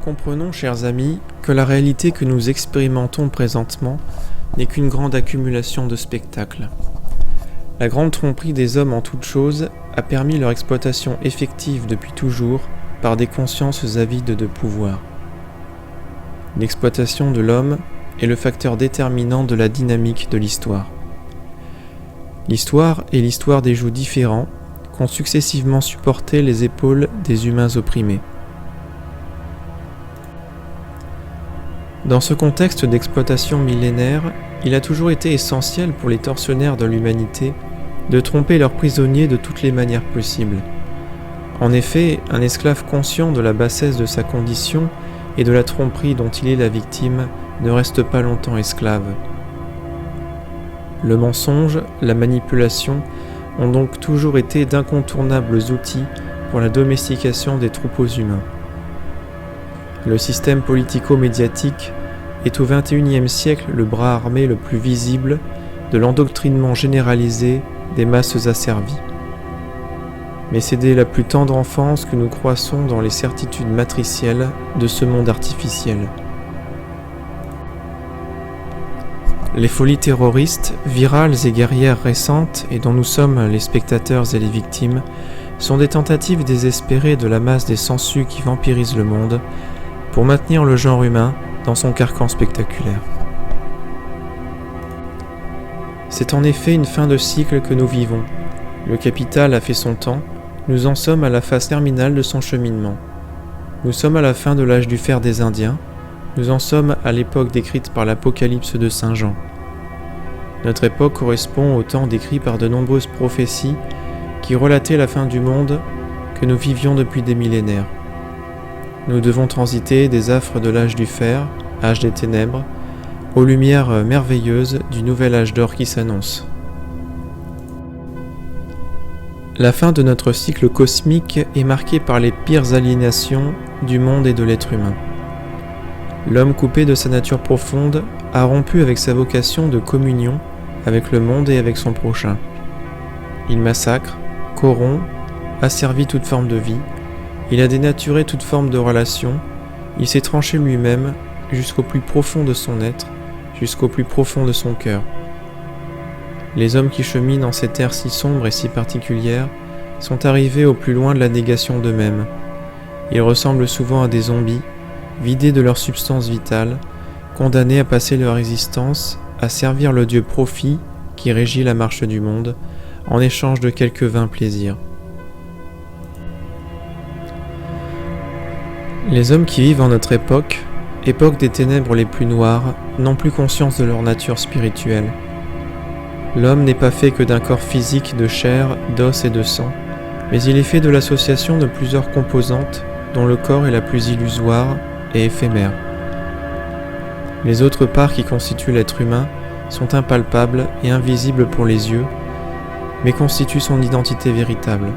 Comprenons, chers amis, que la réalité que nous expérimentons présentement n'est qu'une grande accumulation de spectacles. La grande tromperie des hommes en toutes choses a permis leur exploitation effective depuis toujours par des consciences avides de pouvoir. L'exploitation de l'homme est le facteur déterminant de la dynamique de l'histoire. L'histoire est l'histoire des jougs différents qu'ont successivement supporté les épaules des humains opprimés. Dans ce contexte d'exploitation millénaire, il a toujours été essentiel pour les tortionnaires de l'humanité de tromper leurs prisonniers de toutes les manières possibles. En effet, un esclave conscient de la bassesse de sa condition et de la tromperie dont il est la victime ne reste pas longtemps esclave. Le mensonge, la manipulation ont donc toujours été d'incontournables outils pour la domestication des troupeaux humains. Le système politico-médiatique est au XXIe siècle le bras armé le plus visible de l'endoctrinement généralisé des masses asservies. Mais c'est dès la plus tendre enfance que nous croissons dans les certitudes matricielles de ce monde artificiel. Les folies terroristes, virales et guerrières récentes, et dont nous sommes les spectateurs et les victimes, sont des tentatives désespérées de la masse des sangsues qui vampirisent le monde pour maintenir le genre humain dans son carcan spectaculaire. C'est en effet une fin de cycle que nous vivons. Le capital a fait son temps, nous en sommes à la phase terminale de son cheminement. Nous sommes à la fin de l'âge du fer des Indiens, nous en sommes à l'époque décrite par l'Apocalypse de Saint Jean. Notre époque correspond au temps décrit par de nombreuses prophéties qui relataient la fin du monde que nous vivions depuis des millénaires. Nous devons transiter des affres de l'âge du fer, âge des ténèbres, aux lumières merveilleuses du nouvel âge d'or qui s'annonce. La fin de notre cycle cosmique est marquée par les pires aliénations du monde et de l'être humain. L'homme coupé de sa nature profonde a rompu avec sa vocation de communion avec le monde et avec son prochain. Il massacre, corrompt, asservit toute forme de vie, il a dénaturé toute forme de relation, il s'est tranché lui-même jusqu'au plus profond de son être, jusqu'au plus profond de son cœur. Les hommes qui cheminent en ces terres si sombres et si particulières sont arrivés au plus loin de la négation d'eux-mêmes. Ils ressemblent souvent à des zombies, vidés de leur substance vitale, condamnés à passer leur existence à servir le dieu profit qui régit la marche du monde, en échange de quelques vains plaisirs. Les hommes qui vivent en notre époque des ténèbres les plus noires, n'ont plus conscience de leur nature spirituelle. L'homme n'est pas fait que d'un corps physique de chair, d'os et de sang, mais il est fait de l'association de plusieurs composantes dont le corps est la plus illusoire et éphémère. Les autres parts qui constituent l'être humain sont impalpables et invisibles pour les yeux, mais constituent son identité véritable.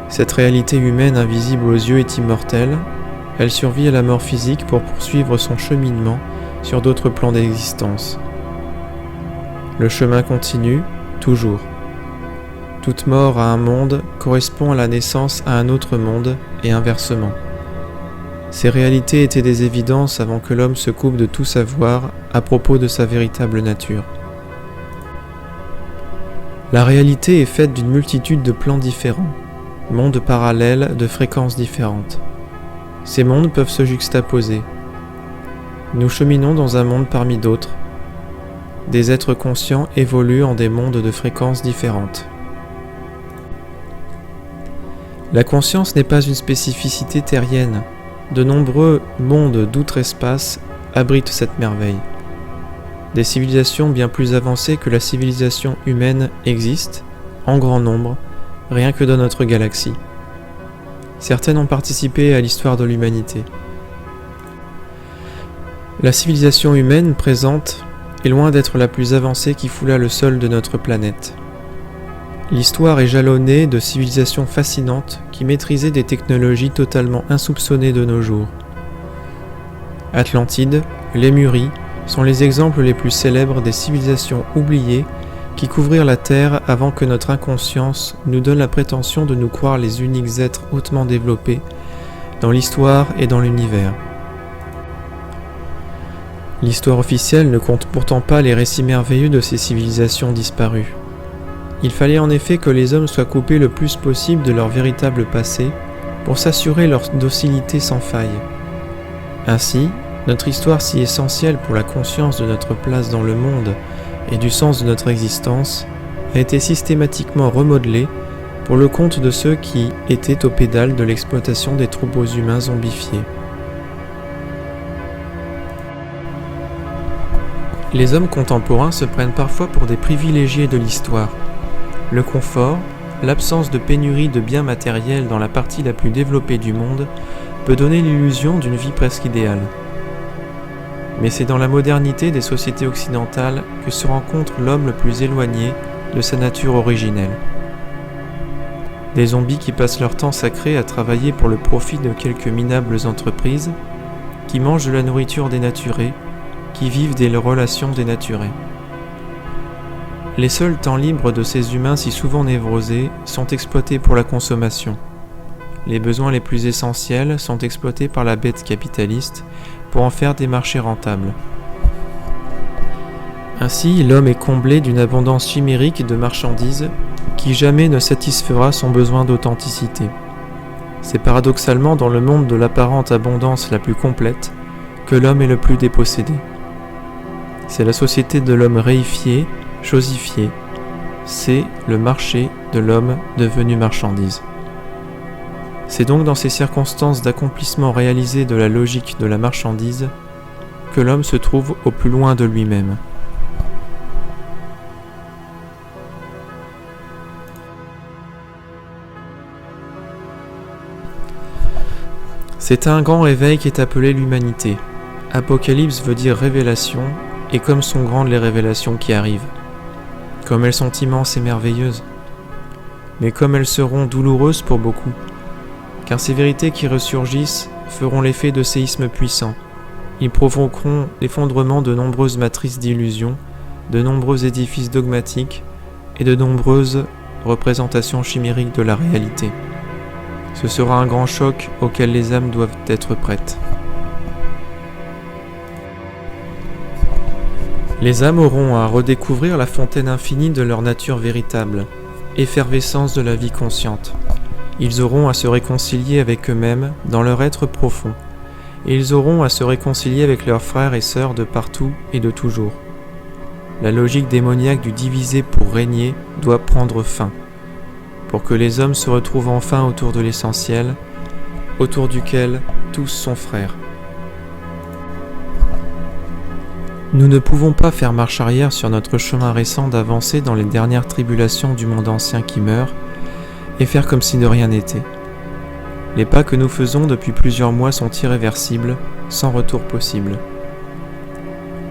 Cette réalité humaine invisible aux yeux est immortelle, elle survit à la mort physique pour poursuivre son cheminement sur d'autres plans d'existence. Le chemin continue, toujours. Toute mort à un monde correspond à la naissance à un autre monde et inversement. Ces réalités étaient des évidences avant que l'homme se coupe de tout savoir à propos de sa véritable nature. La réalité est faite d'une multitude de plans différents, mondes parallèles de fréquences différentes. Ces mondes peuvent se juxtaposer. Nous cheminons dans un monde parmi d'autres. Des êtres conscients évoluent en des mondes de fréquences différentes. La conscience n'est pas une spécificité terrienne. De nombreux mondes d'outre-espace abritent cette merveille. Des civilisations bien plus avancées que la civilisation humaine existent, en grand nombre, rien que dans notre galaxie. Certaines ont participé à l'histoire de l'humanité. La civilisation humaine présente est loin d'être la plus avancée qui foula le sol de notre planète. L'histoire est jalonnée de civilisations fascinantes qui maîtrisaient des technologies totalement insoupçonnées de nos jours. Atlantide, Lémurie sont les exemples les plus célèbres des civilisations oubliées qui couvrirent la Terre avant que notre inconscience nous donne la prétention de nous croire les uniques êtres hautement développés, dans l'histoire et dans l'univers. L'histoire officielle ne compte pourtant pas les récits merveilleux de ces civilisations disparues. Il fallait en effet que les hommes soient coupés le plus possible de leur véritable passé pour s'assurer leur docilité sans faille. Ainsi, notre histoire si essentielle pour la conscience de notre place dans le monde et du sens de notre existence a été systématiquement remodelée pour le compte de ceux qui étaient aux pédales de l'exploitation des troupeaux humains zombifiés. Les hommes contemporains se prennent parfois pour des privilégiés de l'histoire. Le confort, l'absence de pénurie de biens matériels dans la partie la plus développée du monde peut donner l'illusion d'une vie presque idéale. Mais c'est dans la modernité des sociétés occidentales que se rencontre l'homme le plus éloigné de sa nature originelle. Des zombies qui passent leur temps sacré à travailler pour le profit de quelques minables entreprises, qui mangent de la nourriture dénaturée, qui vivent des relations dénaturées. Les seuls temps libres de ces humains si souvent névrosés sont exploités pour la consommation. Les besoins les plus essentiels sont exploités par la bête capitaliste pour en faire des marchés rentables. Ainsi, l'homme est comblé d'une abondance chimérique de marchandises qui jamais ne satisfera son besoin d'authenticité. C'est paradoxalement dans le monde de l'apparente abondance la plus complète que l'homme est le plus dépossédé. C'est la société de l'homme réifié, chosifié. C'est le marché de l'homme devenu marchandise. C'est donc dans ces circonstances d'accomplissement réalisé de la logique de la marchandise que l'homme se trouve au plus loin de lui-même. C'est un grand réveil qu'est appelé l'humanité. Apocalypse veut dire révélation, et comme sont grandes les révélations qui arrivent. Comme elles sont immenses et merveilleuses. Mais comme elles seront douloureuses pour beaucoup. Car ces vérités qui ressurgissent feront l'effet de séismes puissants. Ils provoqueront l'effondrement de nombreuses matrices d'illusions, de nombreux édifices dogmatiques et de nombreuses représentations chimériques de la réalité. Ce sera un grand choc auquel les âmes doivent être prêtes. Les âmes auront à redécouvrir la fontaine infinie de leur nature véritable, effervescence de la vie consciente. Ils auront à se réconcilier avec eux-mêmes dans leur être profond, et ils auront à se réconcilier avec leurs frères et sœurs de partout et de toujours. La logique démoniaque du diviser pour régner doit prendre fin, pour que les hommes se retrouvent enfin autour de l'essentiel, autour duquel tous sont frères. Nous ne pouvons pas faire marche arrière sur notre chemin récent d'avancer dans les dernières tribulations du monde ancien qui meurt et faire comme si de rien n'était. Les pas que nous faisons depuis plusieurs mois sont irréversibles, sans retour possible.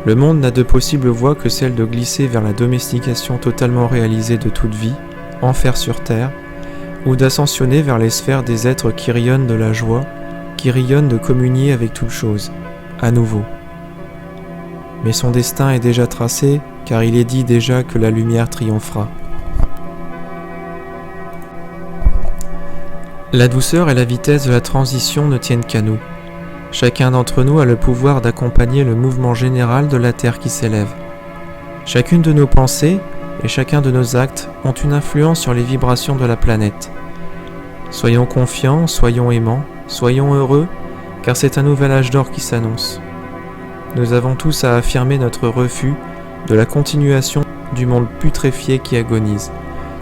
Le monde n'a de possible voie que celle de glisser vers la domestication totalement réalisée de toute vie, enfer sur terre, ou d'ascensionner vers les sphères des êtres qui rayonnent de la joie, qui rayonnent de communier avec toute chose, à nouveau. Mais son destin est déjà tracé, car il est dit déjà que la lumière triomphera. La douceur et la vitesse de la transition ne tiennent qu'à nous. Chacun d'entre nous a le pouvoir d'accompagner le mouvement général de la Terre qui s'élève. Chacune de nos pensées et chacun de nos actes ont une influence sur les vibrations de la planète. Soyons confiants, soyons aimants, soyons heureux, car c'est un nouvel âge d'or qui s'annonce. Nous avons tous à affirmer notre refus de la continuation du monde putréfié qui agonise.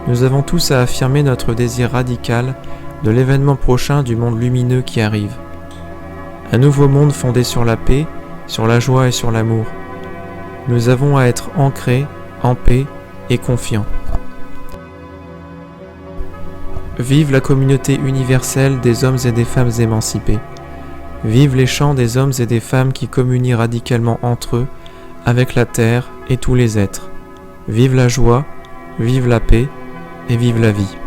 Nous avons tous à affirmer notre désir radical de l'événement prochain du monde lumineux qui arrive. Un nouveau monde fondé sur la paix, sur la joie et sur l'amour. Nous avons à être ancrés, en paix et confiants. Vive la communauté universelle des hommes et des femmes émancipés. Vive les chants des hommes et des femmes qui communient radicalement entre eux, avec la terre et tous les êtres. Vive la joie, vive la paix et vive la vie.